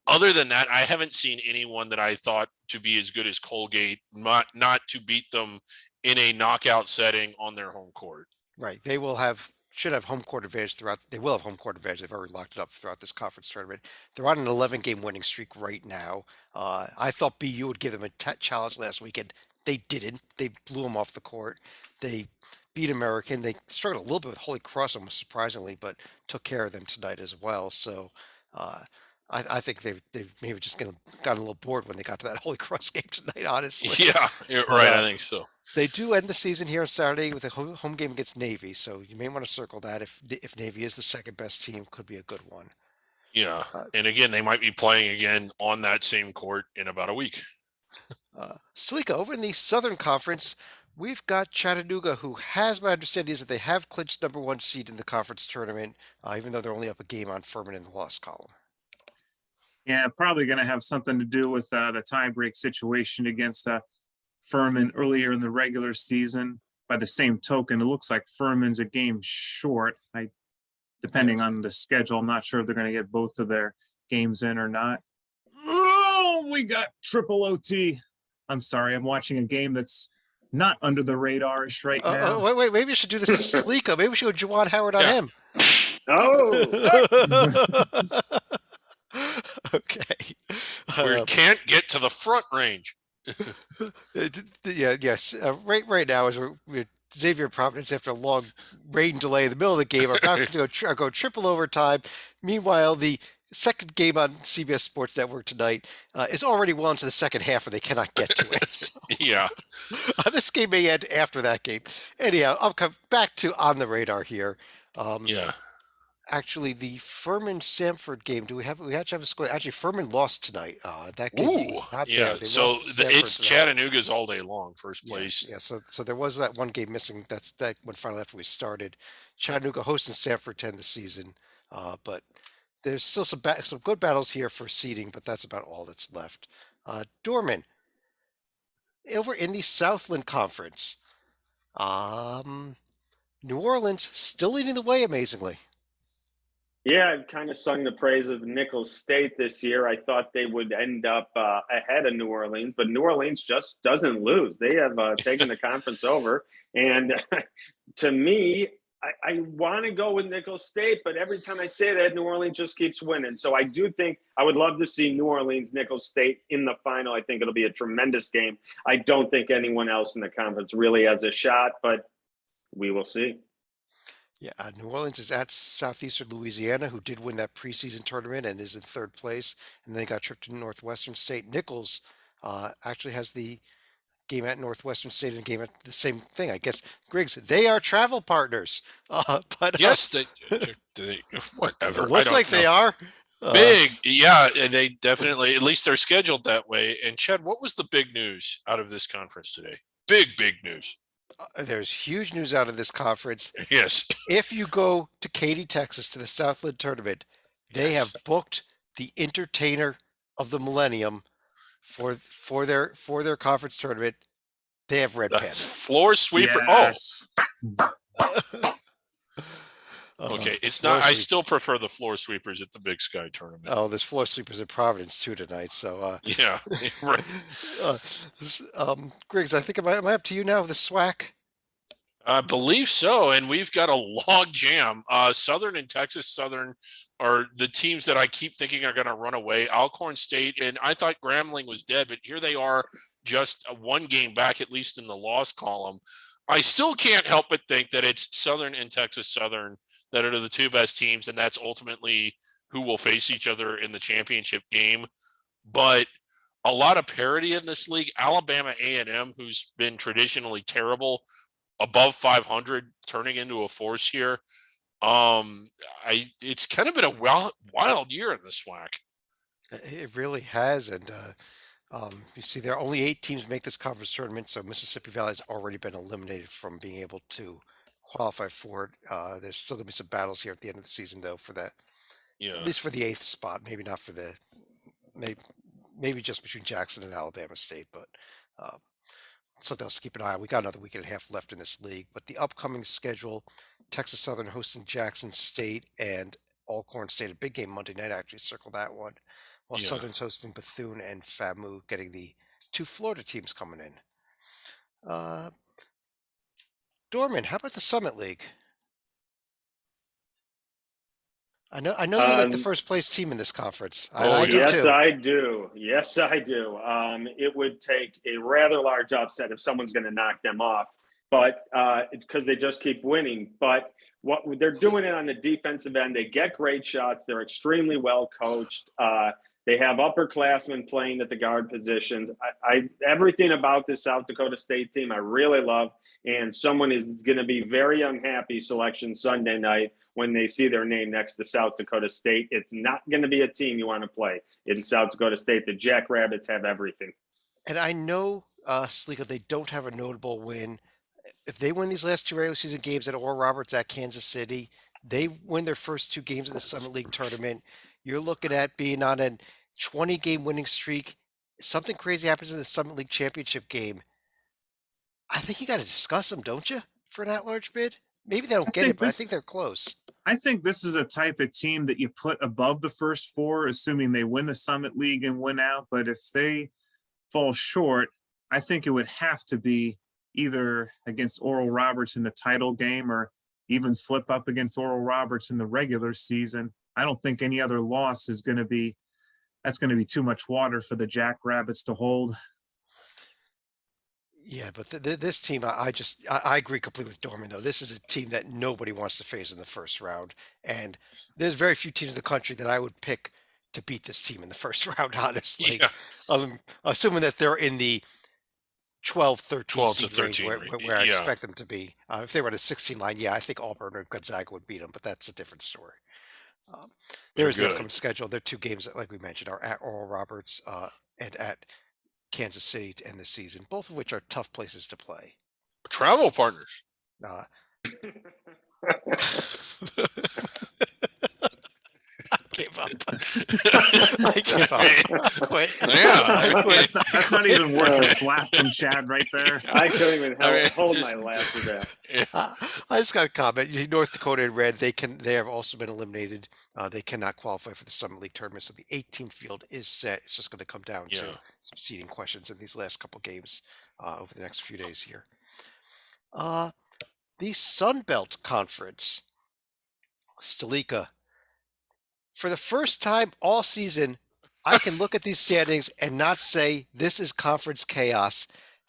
Other than that, I haven't seen anyone that I thought to be as good as Colgate, not to beat them in a knockout setting on their home court. Right. They should have home court advantage throughout. They will have home court advantage. They've already locked it up throughout this conference tournament. They're on an 11-game winning streak right now. I thought BU would give them a challenge last weekend. They didn't. They blew them off the court. They beat American. They struggled a little bit with Holy Cross, almost surprisingly, but took care of them tonight as well. So I think they've maybe just gotten a little bored when they got to that Holy Cross game tonight, honestly. Yeah, you're right. I think so. They do end the season here on Saturday with a home game against Navy, so you may want to circle that. If Navy is the second best team, could be a good one. Yeah, and again, they might be playing again on that same court in about a week. Stalika, over in the Southern Conference, we've got Chattanooga, who has, my understanding is that they have clinched #1 seed in the conference tournament, even though they're only up a game on Furman in the loss column. Yeah, probably going to have something to do with the tiebreak situation against Furman earlier in the regular season. By the same token, it looks like Furman's a game short. Depending on the schedule, I'm not sure if they're going to get both of their games in or not. Oh, we got triple OT. I'm sorry, I'm watching a game that's not under the radar-ish right now. Wait, maybe you should do this to Stalika. Maybe we should go Juwan Howard on him. Oh, Okay. We can't get to the front range. Yes. Right now, as we're Xavier Providence, after a long rain delay in the middle of the game, are about to go triple overtime. Meanwhile, the second game on CBS Sports Network tonight is already well into the second half, and they cannot get to it. So, Yeah. this game may end after that game. Anyhow, I'll come back to on the radar here. Yeah. Actually, the Furman-Samford game. We actually have a score? Actually, Furman lost tonight. That game Ooh. was not Yeah. there. They So lost to Samford it's tonight. Chattanooga's all day long, first place. Yeah. So there was that one game missing. That went finally after we started. Chattanooga hosting Samford to end the season, but there's still some good battles here for seeding, but that's about all that's left. Dorman, over in the Southland Conference, New Orleans still leading the way amazingly. yeah, I've kind of sung the praise of Nicholls State this year. I thought they would end up ahead of New Orleans, but New Orleans just doesn't lose. They have taken the conference over. And to me, I want to go with Nicholls State, but every time I say that, New Orleans just keeps winning. So I do think I would love to see New Orleans, Nicholls State in the final. I think it'll be a tremendous game. I don't think anyone else in the conference really has a shot, but we will see. Yeah, New Orleans is at Southeastern Louisiana, who did win that preseason tournament and is in third place. And then they got tripped to Northwestern State. Nicholls actually has the game at Northwestern State and game at the same thing. I guess, Griggs, they are travel partners. But Yes, they whatever. it looks like they are. Big. Yeah, and they definitely, at least they're scheduled that way. And Chad, what was the big news out of this conference today? Big news. There's huge news out of this conference. Yes. If you go to Katy, Texas, to the Southland tournament, they have booked the entertainer of the millennium for their conference tournament. They have Red Panda. Floor sweeper. Yes. Oh, Okay, The it's floor not. I sweep. still prefer the floor sweepers at the Big Sky tournament. Oh, there's floor sweepers in Providence too tonight. So, Yeah, right. uh, Griggs, I think am I up to you now with the SWAC? I believe so, and we've got a log jam. Southern and Texas Southern are the teams that I keep thinking are going to run away. Alcorn State, and I thought Grambling was dead, but here they are, just one game back, at least in the loss column. I still can't help but think that it's Southern and Texas Southern that are the two best teams, and that's ultimately who will face each other in the championship game. But a lot of parity in this league. Alabama A&M, who's been traditionally terrible, above 500, turning into a force here. It's kind of been a wild year in the SWAC. It really has, and you see, there are only 8 teams make this conference tournament, so Mississippi Valley has already been eliminated from being able to qualify for it. There's still going to be some battles here at the end of the season, though, for that, at Yeah, least for the 8th spot. Maybe not for the maybe just between Jackson and Alabama State, but uh, something else to keep an eye on. We got another week and a half left in this league, but the upcoming schedule: Texas Southern hosting Jackson State and Alcorn State, a big game Monday night. Actually, circle that one. While yeah. Southern's hosting Bethune and FAMU, getting the 2 Florida teams coming in. Uh, Dorman, how about the Summit League? I know you like the Um, first place team in this conference. Oh I do yeah. yes, too. I do. Yes, I do. It would take a rather large upset if someone's going to knock them off, but because they just keep winning. But what they're doing it on the defensive end, they get great shots. They're extremely well coached. They have upperclassmen playing at the guard positions. I everything about this South Dakota State team I really love, and someone is going to be very unhappy selection Sunday night when they see their name next to South Dakota State. It's not going to be a team you want to play in South Dakota State. The Jackrabbits have everything. And I know, Sliko, they don't have a notable win. If they win these last 2 regular season games at Oral Roberts at Kansas City, they win their first 2 games of the Summit League tournament. You're looking at being on a 20-game winning streak. Something crazy happens in the Summit League championship game. I think you got to discuss them, don't you, for an at-large bid? Maybe they I don't get it, think but I this think they're close. I think this is a type of team that you put above the first 4, assuming they win the Summit League and win out. But if they fall short, I think it would have to be either against Oral Roberts in the title game or even slip up against Oral Roberts in the regular season. I don't think any other loss is going to be that's going to be too much water for the Jackrabbits to hold. Yeah, but this team, I agree completely with Dorman, though. This is a team that nobody wants to face in the first round. And there's very few teams in the country that I would pick to beat this team in the first round, honestly. Yeah, Assuming that they're in the 12, 13 12 to seed range 13. where I Yeah, expect them to be. If they were at a 16 line, yeah, I think Auburn or Gonzaga would beat them, but that's a different story. Um, they're there is the good. upcoming schedule. Their 2 games, that, like we mentioned, are at Oral Roberts and at Kansas City to end the season, both of which are tough places to play. Travel partners. Uh, I gave up. I give up. I quit. Yeah, I quit. That's not even worth a slap from Chad right there. I couldn't even hold just- my laugh to that. I just got a comment. North Dakota in red. They have also been eliminated. They cannot qualify for the Summit League tournament. So the 18 field is set. It's just going to come down to Yeah. some seeding questions in these last couple games over the next few days here. The Sun Belt Conference. Stalika. For the first time all season, I can look at these standings and not say this is conference chaos.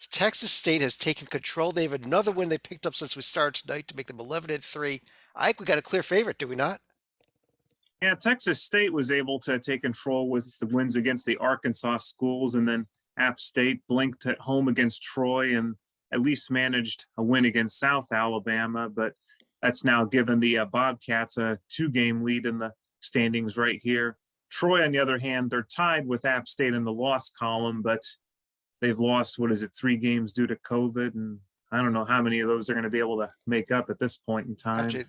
Texas State has taken control. They have another win they picked up since we started tonight to make them 11-3. I think we got a clear favorite, do we not? Yeah, Texas State was able to take control with the wins against the Arkansas schools, and then App State blinked at home against Troy and at least managed a win against South Alabama. But that's now given the Bobcats a 2-game lead in the standings right here. Troy, on the other hand, they're tied with App State in the loss column, but they've lost, 3 games due to COVID, and I don't know how many of those are going to be able to make up at this point in time. Actually,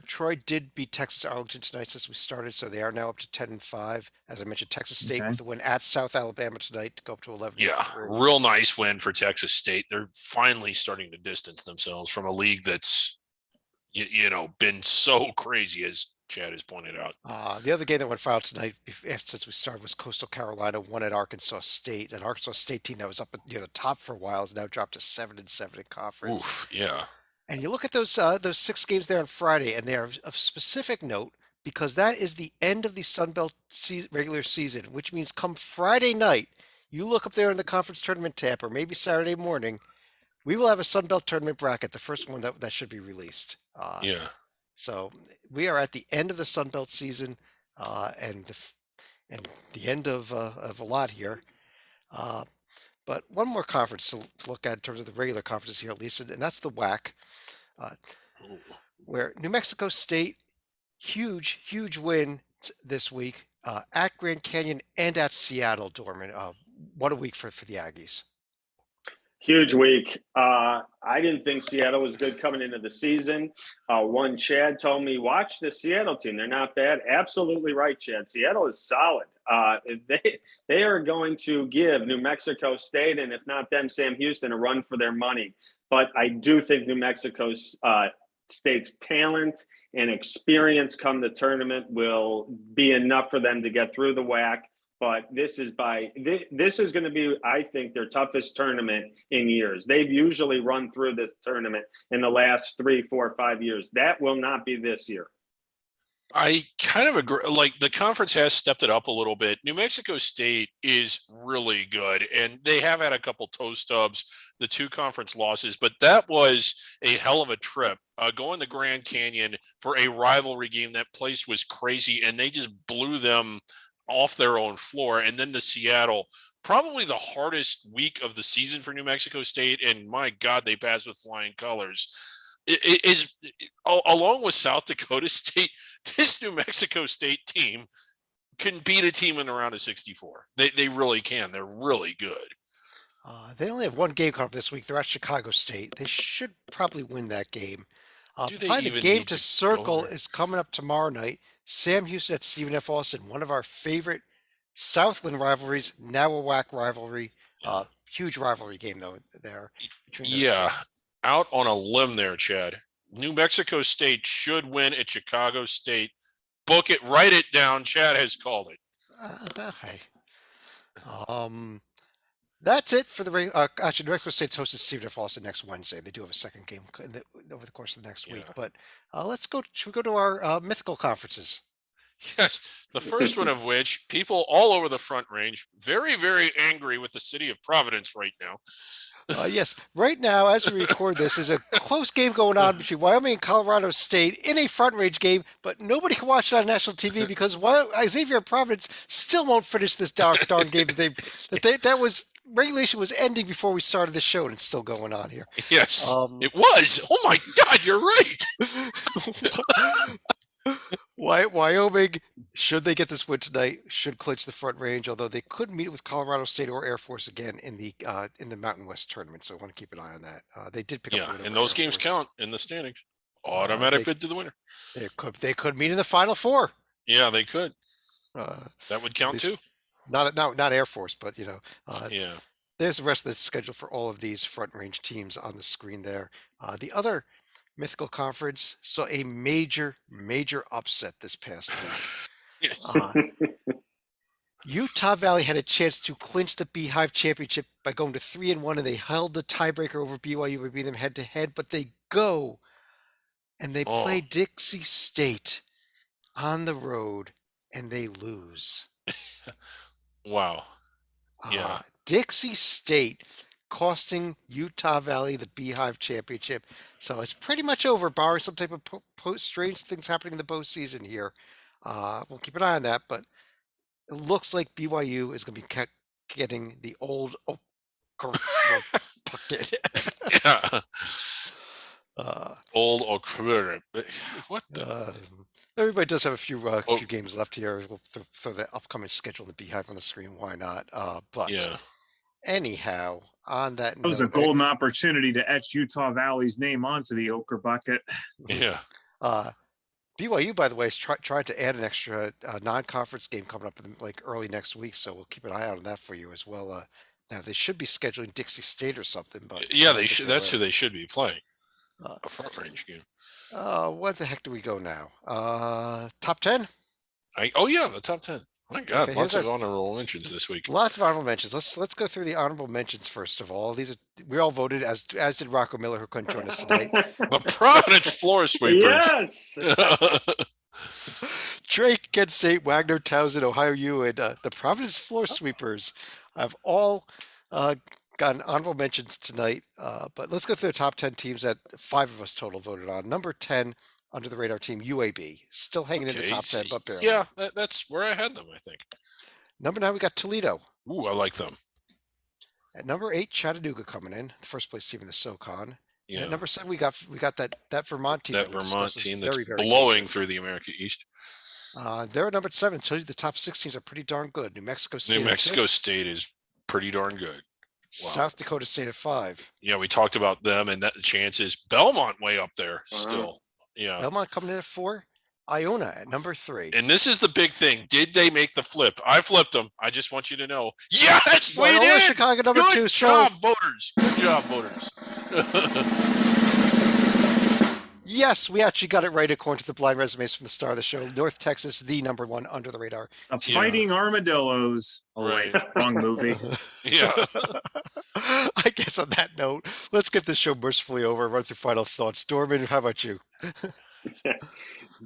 Troy did beat Texas Arlington tonight since we started, so they are now up to 10-5. As I mentioned, Texas State Okay. with a win at South Alabama tonight to go up to 11. Yeah, real nice win for Texas State. They're finally starting to distance themselves from a league that's been so crazy, as Chad has pointed out. The other game that went foul tonight, since we started, was Coastal Carolina won at Arkansas State. An Arkansas State team that was up near the top for a while has now dropped to 7-7 in conference. Oof, yeah. And you look at those 6 games there on Friday, and they are of specific note because that is the end of the Sun Belt regular season, which means come Friday night, you look up there in the conference tournament tab, or maybe Saturday morning, we will have a Sun Belt tournament bracket, the first one that should be released. Yeah. So we are at the end of the Sun Belt season, and the end of a lot here. But one more conference to look at in terms of the regular conferences here, at least, and that's the WAC, uh, Ooh. where New Mexico State, huge win this week at Grand Canyon and at Seattle, Dorman. What a week for the Aggies. Huge week. I didn't think Seattle was good coming into the season. One Chad told me, watch the Seattle team. They're not bad. Absolutely right, Chad. Seattle is solid. They are going to give New Mexico State, and if not them, Sam Houston, a run for their money. But I do think New Mexico State's talent and experience come the tournament will be enough for them to get through the WAC. But this is going to be, I think, their toughest tournament in years. They've usually run through this tournament in the last 3, 4, 5 years. That will not be this year. I kind of agree. Like, the conference has stepped it up a little bit. New Mexico State is really good, and they have had a couple toe stubs, the 2 conference losses, but that was a hell of a trip. Going to Grand Canyon for a rivalry game, that place was crazy, and they just blew them off their own floor. And then the Seattle, probably the hardest week of the season for New Mexico State, and my God, they passed with flying colors. It is, along with South Dakota State, this New Mexico State team can beat a team in the round of 64. They really can. They're really good. They only have one game coming up this week. They're at Chicago State. They should probably win that game. Do they Probably the even game need to to circle go there? is coming up tomorrow night. Sam Houston at Stephen F. Austin, one of our favorite Southland rivalries, now a WAC rivalry. Yeah. Huge rivalry game, though, there between those Yeah, two. out on a limb there, Chad. New Mexico State should win at Chicago State. Book it, write it down. Chad has called it. Hey. That's it for the actually, New Mexico State's hosting Stephen F. Austin next Wednesday. They do have a second game over the course of the next week. Yeah. But let's go. Should we go to our mythical conferences? Yes, the first one of which people all over the Front Range very, very angry with the city of Providence right now. Yes, right now, as we record this, is a close game going on between Wyoming and Colorado State in a Front Range game, but nobody can watch it on national TV because Xavier and Providence still won't finish this darn game that was regulation was ending before we started the show, and it's still going on here. Yes, it was. Oh my God, you're right. Wyoming, should they get this win tonight, should clinch the Front Range, although they could meet with Colorado State or Air Force again in the Mountain West tournament. So I want to keep an eye on that. They did pick up the win And over those Air games Force. count in the standings. Automatic bid to the winner. They could meet in the Final Four. Yeah, they could. Uh, That would count too. not Air Force, but Yeah. there's the rest of the schedule for all of these Front Range teams on the screen there. The other mythical conference saw a major upset this past week. Yes. Utah Valley had a chance to clinch the Beehive Championship by going to 3-1, and they held the tiebreaker over BYU by beating them head to head. But they go and they play Dixie State on the road, and they lose. Wow. Yeah. Dixie State costing Utah Valley the Beehive Championship. So it's pretty much over, barring some type of strange things happening in the postseason here. We'll keep an eye on that, but it looks like BYU is going to be getting the old bucket. Yeah. Old Okra. What the? Everybody does have a few games left here. We'll throw the upcoming schedule in the Beehive on the screen. Why not? But Yeah. anyhow, on that That was a golden opportunity to etch Utah Valley's name onto the ochre bucket. Yeah. BYU, by the way, is trying to add an extra non-conference game coming up in early next week, so we'll keep an eye out on that for you as well. Now they should be scheduling Dixie State or something, but Yeah, they should. That's who they should be playing. A Front Range game. What the heck do we go now? Top 10? Oh yeah, the top 10. My God, Okay, lots here's our of honorable mentions this week. lots of honorable mentions. Let's go through the honorable mentions first of all. These are we all voted as did Rocco Miller, who couldn't join us tonight. The Providence floor sweepers. Yes. Drake, Kent State, Wagner, Townsend, Ohio U, and the Providence Floor Sweepers have all gotten honorable mentions tonight. But let's go through the top 10 teams that 5 of us total voted on. Number 10, under the radar team, UAB. Still hanging in the Okay, top 10, but barely. yeah, that's where I had them, I think. Number 9, we got Toledo. Ooh, I like them. At number 8, Chattanooga coming in, the first place team in the SoCon. And Yeah, at number 7, we got that Vermont team that we Vermont discussed is team that's very, very blowing dangerous. through the America East. They're at number 7. Tells you the top 6 teams are pretty darn good. New Mexico State. New at Mexico 6, State is pretty darn good. Wow. South Dakota State at 5. Yeah, we talked about them and that the chances. Belmont way up there Wow. still. Yeah. Belmont coming in at 4. Iona at number 3. And this is the big thing. Did they make the flip? I flipped them. I just want you to know. Yes, we Loyola did. Chicago number Good 2. job, voters. Good job, voters. Yes, we actually got it right according to the blind resumes from the start of the show. North Texas, the number 1 under the radar. Fighting armadillos. Oh, wait, Right. wrong movie. Yeah. I guess on that note, let's get this show mercifully over and run through final thoughts. Dorman, how about you?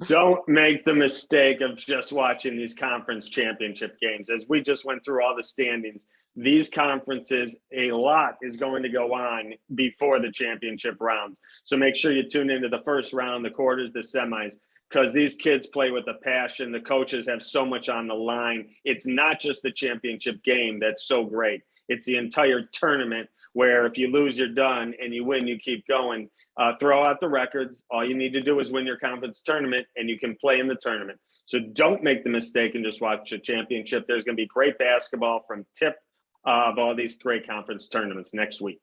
Don't make the mistake of just watching these conference championship games. As we just went through all the standings, these conferences, a lot is going to go on before the championship rounds. So make sure you tune into the first round, the quarters, the semis, because these kids play with a passion. The coaches have so much on the line. It's not just the championship game that's so great. It's the entire tournament where if you lose, you're done, and you win, you keep going. Throw out the records. All you need to do is win your conference tournament, and you can play in the tournament. So don't make the mistake and just watch the championship. There's going to be great basketball from tip of all these great conference tournaments next week.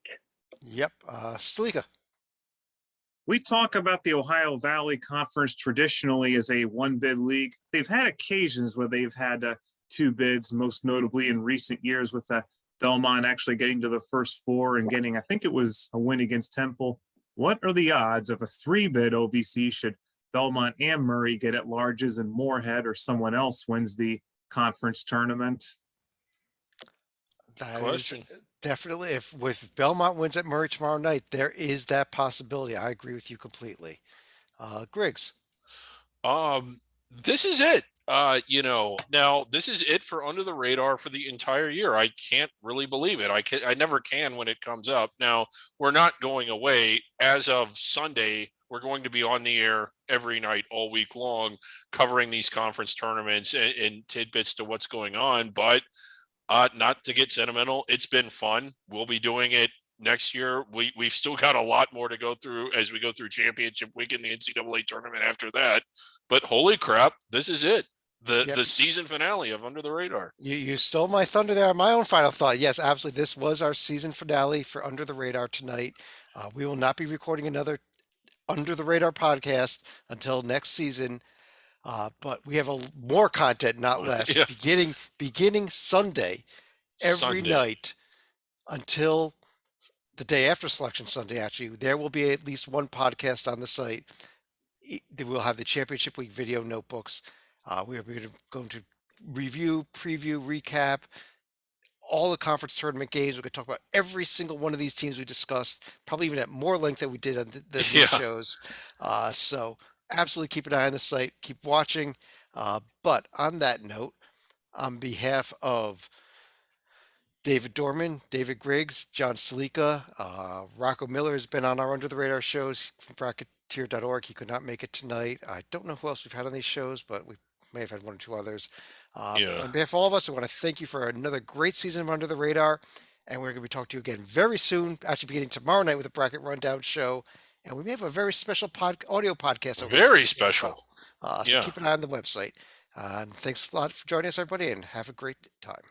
Yep. Stalika. We talk about the Ohio Valley Conference traditionally as a one-bid league. They've had occasions where they've had 2 bids, most notably in recent years with Belmont actually getting to the first 4 and getting, I think it was a win against Temple. What are the odds of a 3-bid OVC should Belmont and Murray get at larges and Moorhead or someone else wins the conference tournament? That Question. is definitely, if Belmont wins at Murray tomorrow night, there is that possibility. I agree with you completely. Griggs. This is it. Now this is it for under the radar for the entire year. I can't really believe it. I never can when it comes up. Now we're not going away as of Sunday. We're going to be on the air every night all week long, covering these conference tournaments and tidbits to what's going on. But not to get sentimental, it's been fun. We'll be doing it next year. We've still got a lot more to go through as we go through championship week in the NCAA tournament after that. But holy crap, this is it. The season finale of Under the Radar. You stole my thunder there on my own final thought. Yes, absolutely. This was our season finale for Under the Radar tonight. We will not be recording another Under the Radar podcast until next season. But we have more content, not less, Yeah. beginning Sunday, every night until the day after Selection Sunday. Actually, there will be at least one podcast on the site. We'll have the Championship Week video notebooks. We are going to review, preview, recap all the conference tournament games. We're going to talk about every single one of these teams we discussed, probably even at more length than we did on the shows. So absolutely keep an eye on the site. Keep watching. But on that note, on behalf of David Dorman, David Griggs, John Stalika, Rocco Miller has been on our Under the Radar shows from Bracketeer.org. He could not make it tonight. I don't know who else we've had on these shows, but we may have had 1 or 2 others. On behalf of all of us, I want to thank you for another great season of Under the Radar. And we're going to be talking to you again very soon, actually beginning tomorrow night with a Bracket Rundown show. And we may have a very special audio podcast. Very special. So keep an eye on the website. And thanks a lot for joining us, everybody, and have a great time.